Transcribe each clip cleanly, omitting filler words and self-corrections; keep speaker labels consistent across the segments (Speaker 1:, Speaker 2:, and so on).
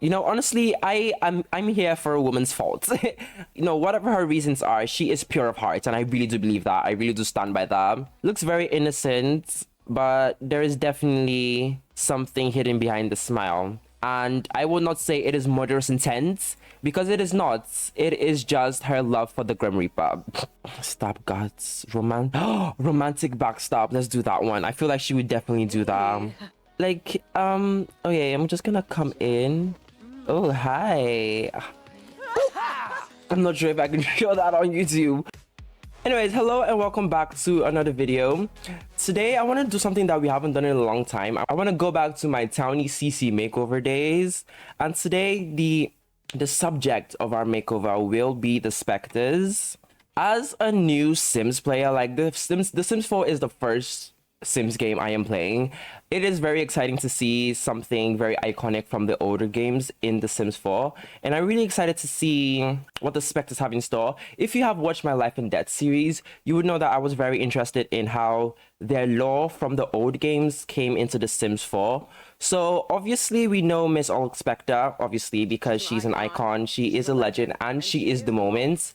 Speaker 1: Honestly, I'm here for a woman's fault. Whatever her reasons are, she is pure of heart, and I really do believe that. I really do stand by that. Looks very innocent, but there is definitely something hidden behind the smile. And I will not say it is murderous intent, because it is not. It is just her love for the Grim Reaper. Stop guts. Romantic backstab. Let's do that one. I feel like she would definitely do that. Like, okay, I'm just gonna come in. Oh, hi. I'm not sure if I can show that on YouTube. Anyways, hello and welcome back to another video. Today, I want to do something that we haven't done in a long time. I want to go back to my Townie CC makeover days. And today, the subject of our makeover will be the Spectres. As a new Sims player, like the Sims 4 is the first Sims game I am playing. It is very exciting to see something very iconic from the older games in The Sims 4, and I'm really excited to see what the Spectres have in store. If you have watched my Life and Death series, you would know that I was very interested in how their lore from the old games came into The Sims 4. So obviously we know Miss Old Spectre, obviously, because she's an icon, she is a legend, and she is the moment.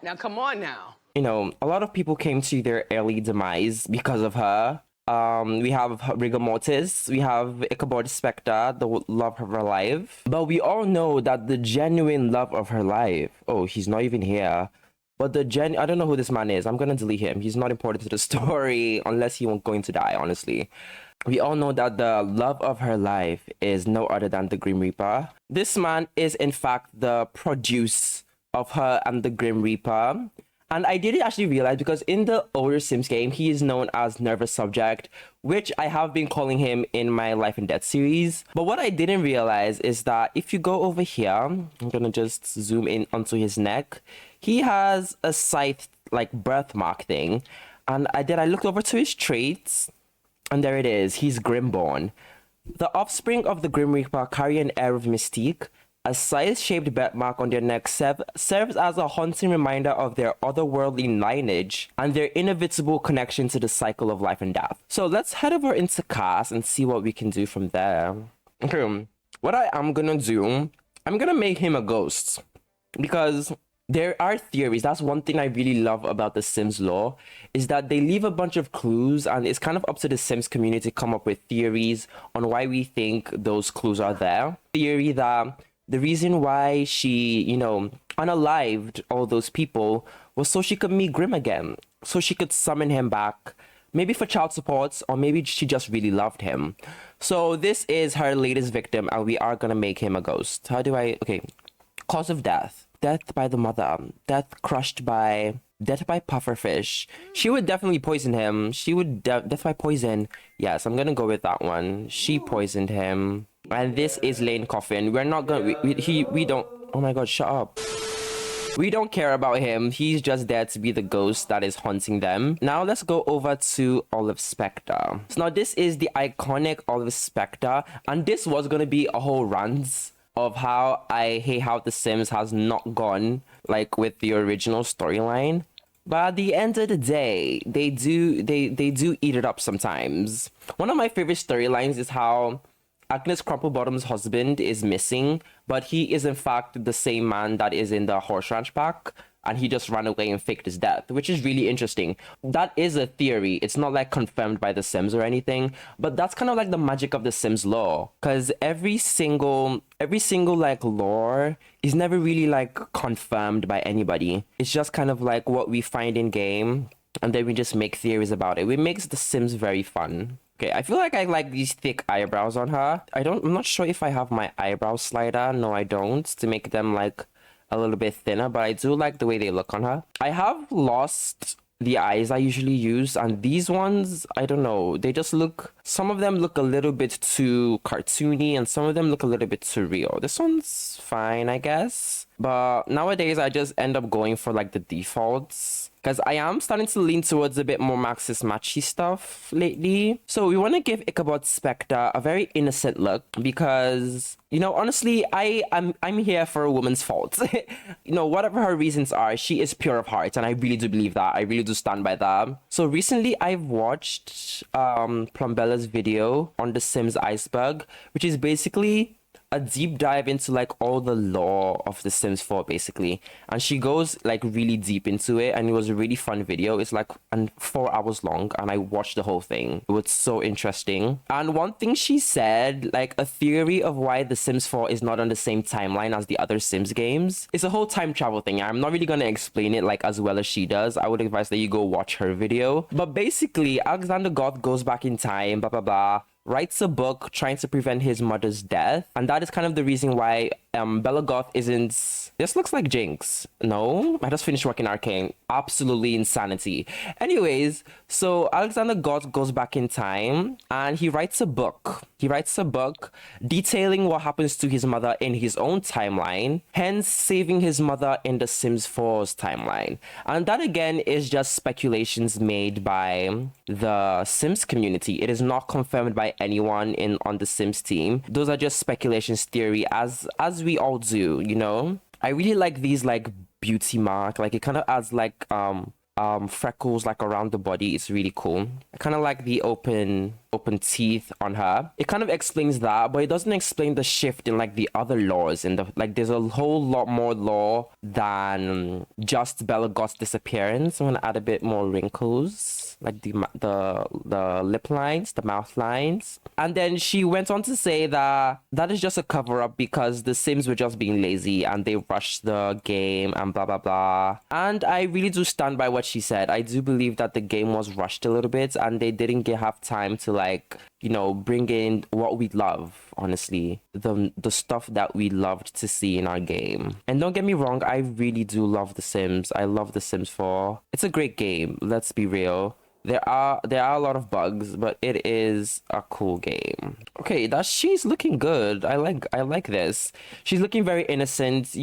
Speaker 2: Now come on now.
Speaker 1: A lot of people came to their early demise because of her. We have Rigor Mortis, we have Ichabod Spectre, the love of her life. But we all know that the genuine love of her life, oh, he's not even here. But I don't know who this man is. I'm gonna delete him. He's not important to the story unless he won't going to die, honestly. We all know that the love of her life is no other than the Grim Reaper. This man is in fact the produce of her and the Grim Reaper. And I didn't actually realize, because in the older Sims game, he is known as Nervous Subject, which I have been calling him in my Life and Death series. But what I didn't realize is that if you go over here, I'm gonna just zoom in onto his neck. He has a scythe, like, birthmark thing. And I looked over to his traits, and there it is. He's Grimborn. The offspring of the Grim Reaper carry an air of mystique. A scythe-shaped birthmark on their neck serves as a haunting reminder of their otherworldly lineage and their inevitable connection to the cycle of life and death. So let's head over into cast and see what we can do from there. Okay, what I am gonna do, I'm gonna make him a ghost, because there are theories. That's one thing I really love about the Sims lore, is that they leave a bunch of clues, and it's kind of up to the Sims community to come up with theories on why we think those clues are there. Theory that the reason why she, unalived all those people was so she could meet Grim again, so she could summon him back, maybe for child support, or maybe she just really loved him. So this is her latest victim, and we are gonna make him a ghost. Okay, cause of death. Death by the mother. Death by pufferfish. She would definitely poison him. She would death by poison. Yes, I'm gonna go with that one. She poisoned him. And this is Lane Coffin. We're not gonna we don't, oh my god, shut up. We don't care about him. He's just there to be the ghost that is haunting them. Now let's go over to Olive Spectre. So now this is the iconic Olive Spectre, and this was gonna be a whole rant of how I hate how The Sims has not gone like with the original storyline. But at the end of the day, they do eat it up sometimes. One of my favorite storylines is how Agnes Crumplebottom's husband is missing, but he is in fact the same man that is in the Horse Ranch pack, and he just ran away and faked his death, which is really interesting. That is a theory. It's not like confirmed by The Sims or anything, but that's kind of like the magic of The Sims lore, because every single like lore is never really like confirmed by anybody. It's just kind of like what we find in game, and then we just make theories about it. It makes The Sims very fun. Okay, I feel like I like these thick eyebrows on her. I'm not sure if I have my eyebrow slider. No, I don't, to make them like a little bit thinner, but I do like the way they look on her. I have lost the eyes I usually use, and these ones, I don't know, they just look, some of them look a little bit too cartoony, and some of them look a little bit too real. This one's fine, I guess. But nowadays, I just end up going for like the defaults, because I am starting to lean towards a bit more Maxis Matchy stuff lately. So we want to give Ichabod Spectre a very innocent look, because, honestly, I'm here for a woman's fault. Whatever her reasons are, she is pure of heart, and I really do believe that. I really do stand by that. So recently, I've watched Plumbella's video on The Sims Iceberg, which is basically a deep dive into like all the lore of The Sims 4 basically, and she goes like really deep into it, and it was a really fun video. It's like 4 hours long, and I watched the whole thing. It was so interesting. And one thing she said, like a theory of why The Sims 4 is not on the same timeline as the other Sims games, it's a whole time travel thing. I'm not really gonna explain it like as well as she does. I would advise that you go watch her video. But basically, Alexander Goth goes back in time, blah blah blah, writes a book trying to prevent his mother's death, and that is kind of the reason why Bella Goth isn't. This looks like Jinx. No, I just finished working Arcane. Absolutely insanity. Anyways, so Alexander Goth goes back in time and he writes a book. He writes a book detailing what happens to his mother in his own timeline, hence saving his mother in the Sims 4's timeline. And that again is just speculations made by the Sims community. It is not confirmed by anyone on the Sims team. Those are just speculations, theory, as we all do, you know. I really like these like beauty mark, like it kind of adds like freckles like around the body. It's really cool. I kind of like the open teeth on her. It kind of explains that, but it doesn't explain the shift in like the other laws. In the like, there's a whole lot more law than just Bella Goth's disappearance. I'm gonna add a bit more wrinkles, like the lip lines, the mouth lines. And then she went on to say that that is just a cover up because the Sims were just being lazy and they rushed the game and blah blah blah. And I really do stand by what she said. I do believe that the game was rushed a little bit and they didn't have time to like, you know, bring in what we love, honestly, the stuff that we loved to see in our game. And don't get me wrong, I really do love The Sims. I love The Sims 4. It's a great game, let's be real. There are a lot of bugs, but it is a cool game. Okay, she's looking good. I like this. She's looking very innocent.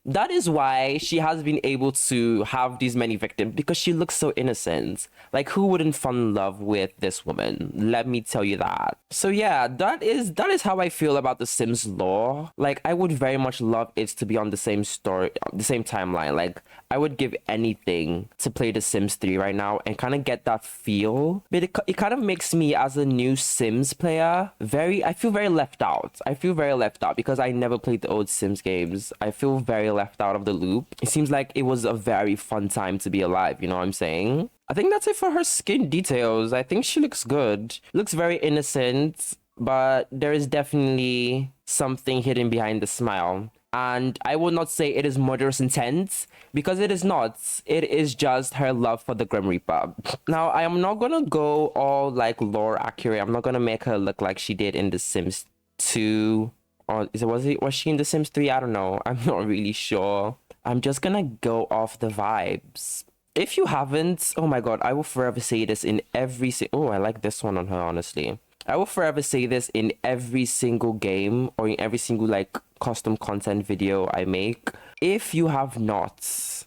Speaker 1: That is why she has been able to have these many victims, because she looks so innocent. Like, who wouldn't fall in love with this woman? Let me tell you that. So yeah, that is how I feel about the Sims lore. Like, I would very much love it to be on the same story, the same timeline. Like, I would give anything to play The Sims 3 right now and kind of get that feel. But it kind of makes me, as a new Sims player, I feel very left out. I feel very left out because I never played the old Sims games. I feel very left out of the loop. It seems like it was a very fun time to be alive, you know what I'm saying? I think that's it for her skin details. I think she looks good. Looks very innocent, but there is definitely something hidden behind the smile. And I will not say it is murderous intent, because it is not. It is just her love for the Grim Reaper. Now, I am not gonna go all like lore accurate. I'm not gonna make her look like she did in The Sims 2. Or was she in The Sims 3? I don't know. I'm not really sure. I'm just gonna go off the vibes. If you haven't, oh my god, I will forever say this in every I like this one on her, honestly. I will forever say this in every single game or in every single like custom content video I make. If you have not,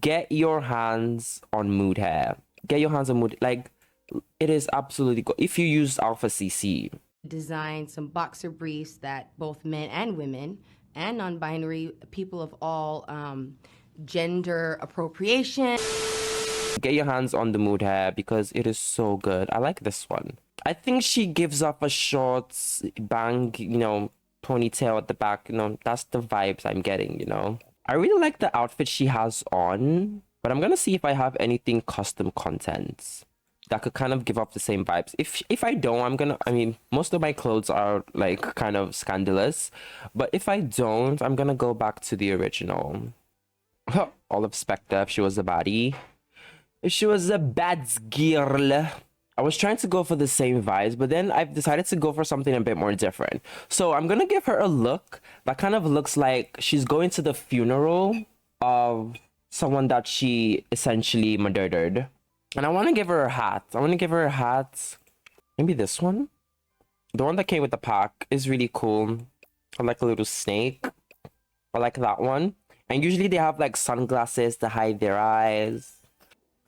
Speaker 1: get your hands on Mood Hair. Get your hands on Mood. Like, it is absolutely good. If you use Alpha CC.
Speaker 3: Design some boxer briefs that both men and women and non-binary people of all gender appropriation.
Speaker 1: Get your hands on the Mood Hair because it is so good. I like this one. I think she gives off a short bang, you know, ponytail at the back. You know, that's the vibes I'm getting, you know. I really like the outfit she has on, but I'm gonna see if I have anything custom content that could kind of give off the same vibes. If I don't, I mean, most of my clothes are like kind of scandalous, but if I don't, I'm gonna go back to the original. Olive Spectre, if she was a baddie. If she was a bad girl. I was trying to go for the same vibes, but then I've decided to go for something a bit more different. So I'm gonna give her a look that kind of looks like she's going to the funeral of someone that she essentially murdered. And I want to give her a hat. Maybe this one? The one that came with the pack is really cool. I like a little snake. I like that one. And usually they have like sunglasses to hide their eyes.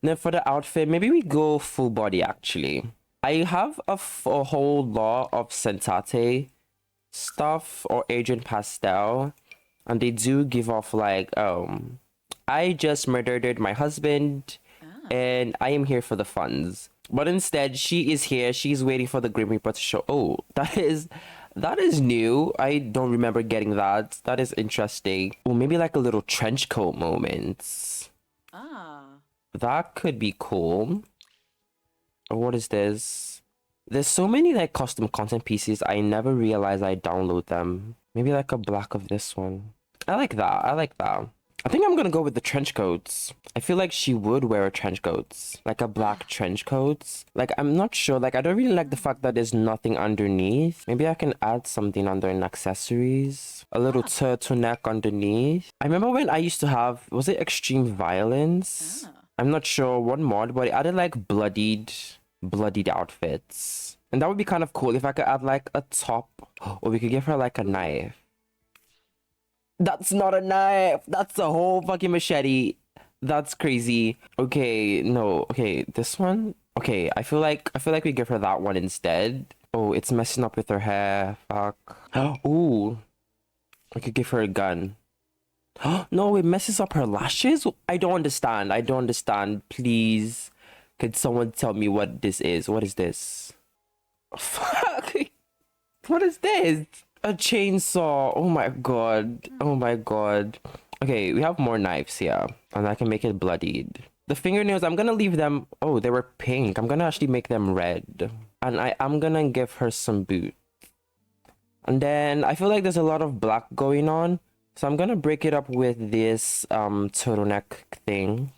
Speaker 1: Then for the outfit, maybe we go full body actually. I have a whole lot of Sentate stuff or Agent Pastel. And they do give off like, I just murdered my husband and I am here for the funds. But instead, she is here. She's waiting for the Grim Reaper to show. Oh, That is new. I don't remember getting that. That is interesting. Or maybe like a little trench coat moment.
Speaker 4: Ah.
Speaker 1: That could be cool. Or what is this? There's so many like custom content pieces. I never realized I download them. Maybe like a black of this one. I like that. I like that. I think I'm gonna go with the trench coats. I feel like she would wear a trench coat, like a black trench coat. Like, I'm not sure. Like, I don't really like the fact that there's nothing underneath. Maybe I can add something under in accessories. A little turtleneck underneath. I remember when I used to have, was it Extreme Violence? I'm not sure what mod, but it added like bloodied outfits. And that would be kind of cool if I could add like a top, or we could give her like a knife. That's not a knife. That's a whole fucking machete. That's crazy. Okay, no. Okay, this one. Okay, I feel like we give her that one instead. Oh, it's messing up with her hair. Fuck. Ooh. I could give her a gun. No, it messes up her lashes. I don't understand. I don't understand. Please, could someone tell me what this is? What is this? Fuck. What is this? A chainsaw. Oh my god. Oh my god. Okay, we have more knives here. And I can make it bloodied. The fingernails, I'm gonna leave them. Oh, they were pink. I'm gonna actually make them red. And I'm gonna give her some boots. And then I feel like there's a lot of black going on. So I'm gonna break it up with this turtleneck thing.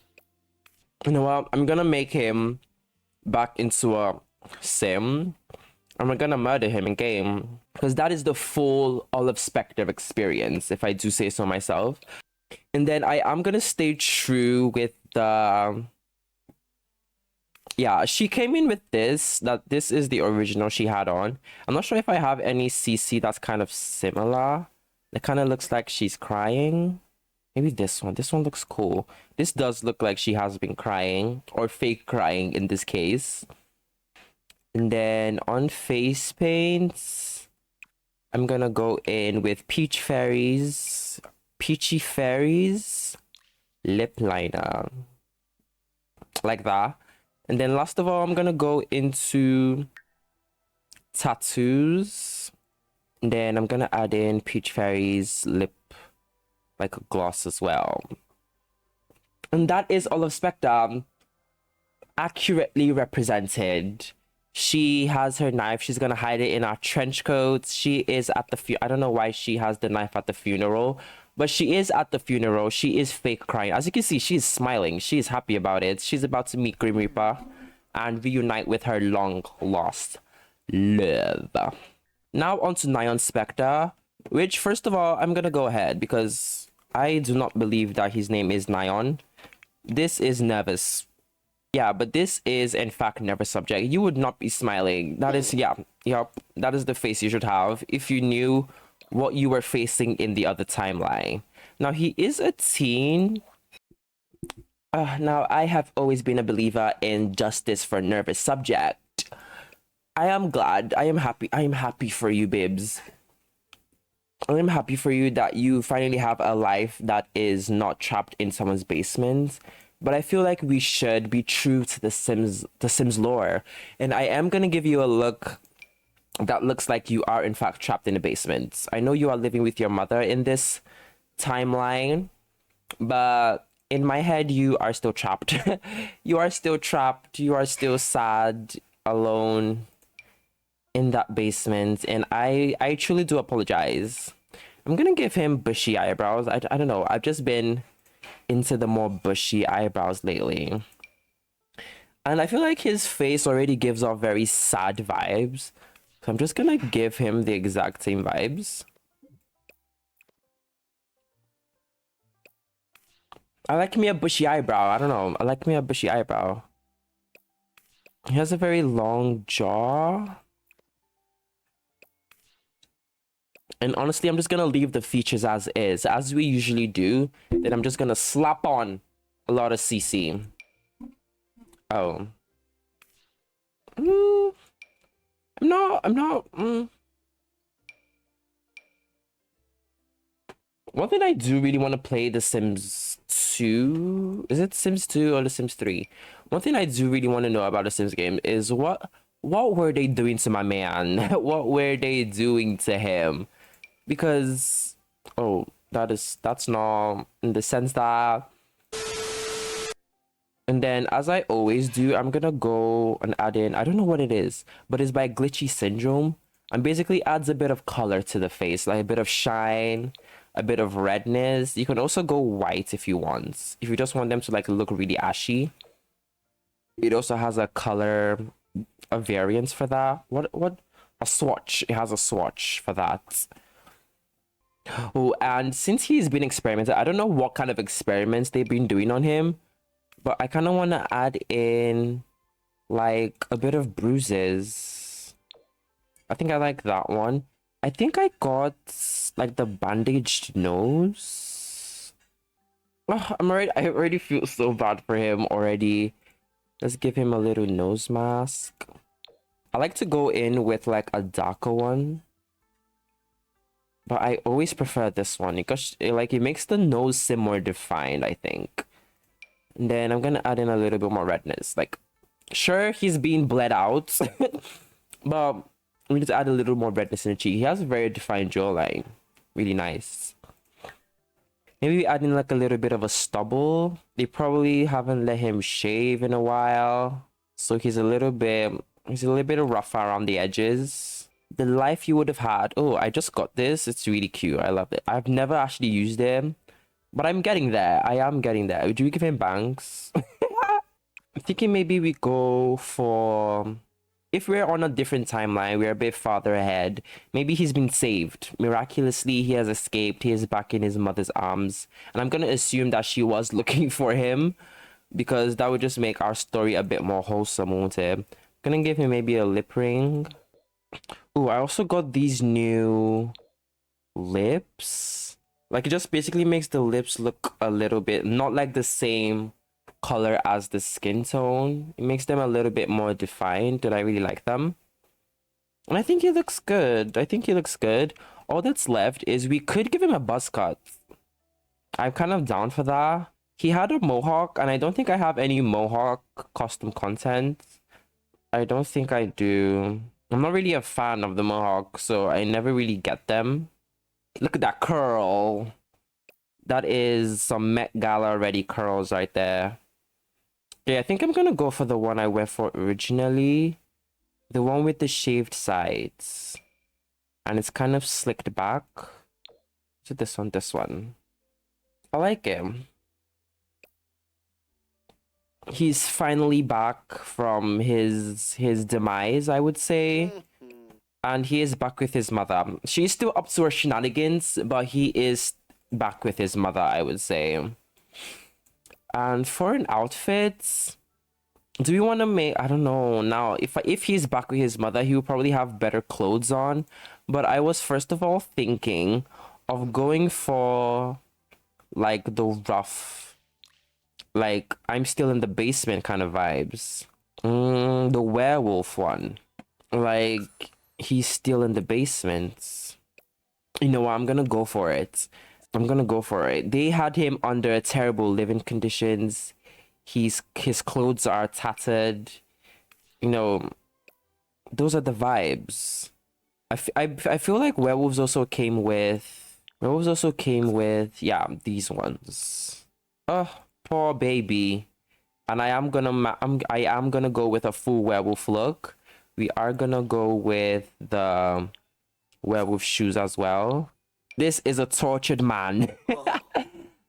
Speaker 1: You know what? I'm gonna make him back into a sim. And we're gonna murder him in game. Because that is the full Olive Spectre experience, if I do say so myself. And then I am gonna stay true with the... Yeah, she came in with this. That this is the original she had on. I'm not sure if I have any CC that's kind of similar. It kind of looks like she's crying. Maybe this one. This one looks cool. This does look like she has been crying. Or fake crying in this case. And then on face paints, I'm gonna go in with Peachy Fairies lip liner. Like that. And then last of all, I'm gonna go into tattoos. And then I'm gonna add in Peach Fairy's lip, like a gloss as well. And that is Olive Spectre accurately represented. She has her knife. She's gonna hide it in our trench coat. She is at the I don't know why she has the knife at the funeral, but she is at the funeral. She is fake crying. As you can see, she is smiling. She is happy about it. She's about to meet Grim Reaper and reunite with her long lost love. Now on to Nyan Spectre, which first of all, I'm gonna go ahead because I do not believe that his name is Nyan. This is Nervous. Yeah, but this is in fact Never Subject. You would not be smiling. That is, yeah, yep, that is the face you should have if you knew what you were facing in the other timeline. Now, he is a teen. Now, I have always been a believer in justice for Nervous Subject. I am glad. I am happy for you, babes. I am happy for you that you finally have a life that is not trapped in someone's basement. But I feel like we should be true to the Sims lore. And I am going to give you a look that looks like you are in fact trapped in a basement. I know you are living with your mother in this timeline, but in my head, you are still trapped. You are still trapped. You are still sad, alone in that basement. And I truly do apologize. I'm going to give him bushy eyebrows. I don't know. I've just been into the more bushy eyebrows lately. And I feel like his face already gives off very sad vibes. So I'm just gonna give him the exact same vibes. I like me a bushy eyebrow. I don't know. I like me a bushy eyebrow. He has a very long jaw. And honestly, I'm just gonna leave the features as is, as we usually do. Then I'm just gonna slap on a lot of CC. Oh. I'm not. One thing I do really want to play The Sims 2. Is it Sims 2 or The Sims 3? One thing I do really want to know about the Sims game is what what were they doing to my man? What were they doing to him? Because, oh, that's not in the sense that. And then, as I always do, I'm gonna go and add in, I don't know what it is, but it's by Glitchy Syndrome. And basically adds a bit of color to the face, like a bit of shine, a bit of redness. You can also go white if you want. If you just want them to like look really ashy. It also has a color, a variance for that. What? A swatch. It has a swatch for that. Oh, and since he's been experimented, I don't know what kind of experiments they've been doing on him, but I kind of want to add in like a bit of bruises. I think I like that one. I think I got like the bandaged nose. Oh, I already feel so bad for him already. Let's give him a little nose mask. I like to go in with like a darker one. But I always prefer this one because it makes the nose seem more defined, I think. And then I'm gonna add in a little bit more redness. Like, sure, he's being bled out, but we need to add a little more redness in the cheek. He has a very defined jawline. Really nice. Maybe we add in like a little bit of a stubble. They probably haven't let him shave in a while. So he's a little bit rough around the edges. The life you would have had. Oh, I just got this. It's really cute. I love it. I've never actually used him, but I'm getting there. I am getting there. Do we give him bangs? I'm thinking maybe we go for, if we're on a different timeline, we're a bit farther ahead. Maybe he's been saved. Miraculously, he has escaped. He is back in his mother's arms. And I'm going to assume that she was looking for him because that would just make our story a bit more wholesome, won't it? I'm going to give him maybe a lip ring. Oh, I also got these new lips. Like, it just basically makes the lips look a little bit, not like the same color as the skin tone. It makes them a little bit more defined, and I really like them. And I think he looks good. All that's left is we could give him a buzz cut. I'm kind of down for that. He had a mohawk, and I don't think I have any mohawk custom content. I don't think I do. I'm not really a fan of the mohawk, so I never really get them. Look at that curl. That is some Met Gala ready curls right there. Yeah, I think I'm gonna go for the one I went for originally. The one with the shaved sides. And it's kind of slicked back. So this one. I like him. He's finally back from his demise, I would say. And he is back with his mother. She's still up to her shenanigans, but he is back with his mother, I would say. And for an outfit, do we want to make, I don't know, now if he's back with his mother, he will probably have better clothes on. But I was first of all thinking of going for like the rough, like I'm still in the basement kind of vibes. The werewolf one. Like, he's still in the basement. You know what? I'm gonna go for it. They had him under terrible living conditions. His clothes are tattered. You know, those are the vibes. I feel like werewolves also came with, yeah, these ones. Oh, poor baby. And I am gonna go with a full werewolf look. We are gonna go with the werewolf shoes as well. This is a tortured man.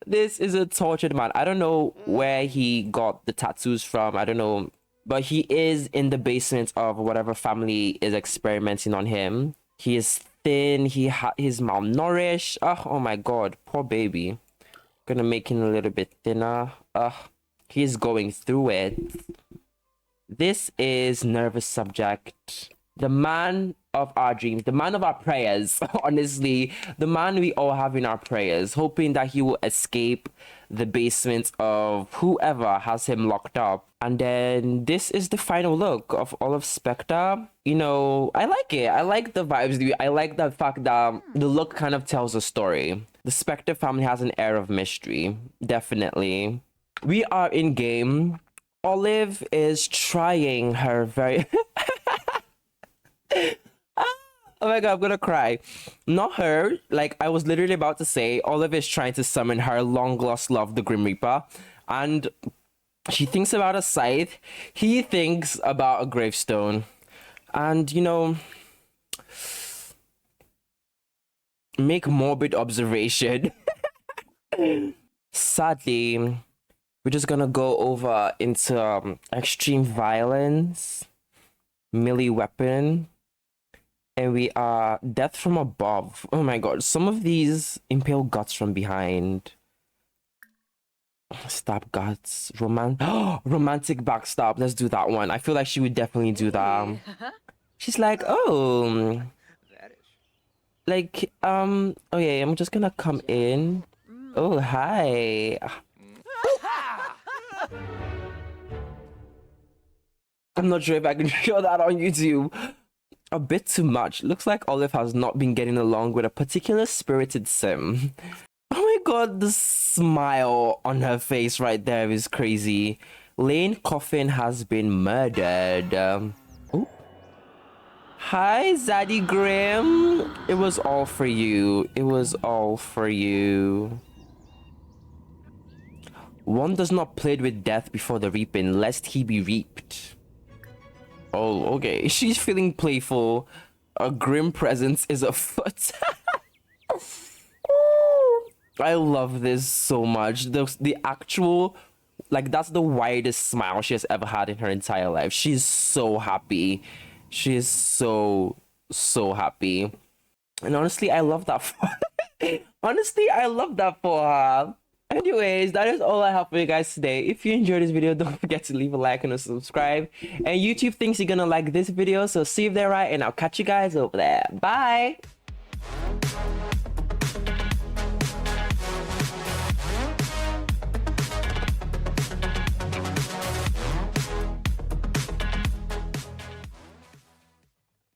Speaker 1: This is a tortured man. I don't know where he got the tattoos from. I don't know. But he is in the basement of whatever family is experimenting on him. He is thin. He's malnourished. Oh my god. Poor baby. Gonna make him a little bit thinner. He's going through it. This is Nervous Subject. The man of our dreams, the man of our prayers, honestly, the man we all have in our prayers, hoping that he will escape the basement of whoever has him locked up. And then this is the final look of all of Spectre. You know, I like it. I like the vibes. I like the fact that the look kind of tells a story. The Spectre family has an air of mystery, definitely. We are in game. Olive is trying her very Oh my god, I'm gonna cry. Not her. Like, I was literally about to say, Olive is trying to summon her long lost love, the Grim Reaper. And she thinks about a scythe. He thinks about a gravestone. And, you know, make morbid observation. Sadly, we're just gonna go over into extreme violence, melee weapon, and we are death from above. Oh my god, some of these impale guts from behind. Stab guts, romantic backstab. Let's do that one. I feel like she would definitely do that. She's like, oh, like, oh yeah, I'm just gonna come in. Oh, hi. I'm not sure if I can show that on YouTube. A bit too much. Looks like Olive has not been getting along with a particular spirited sim. Oh my god, the smile on her face right there is crazy. Lane Coffin has been murdered. Oh. Hi, Zaddy Grim. It was all for you. It was all for you. One does not plead with death before the reaping, lest he be reaped. Oh, okay. She's feeling playful. A grim presence is afoot. I love this so much. The actual, like, that's the widest smile she has ever had in her entire life. She's so happy. She is so, so happy. And honestly, I love that for her. Honestly, I love that for her. Anyways, that is all I have for you guys today. If you enjoyed this video, don't forget to leave a like and a subscribe. And YouTube thinks you're gonna like this video, so see if they're right, and I'll catch you guys over there. Bye!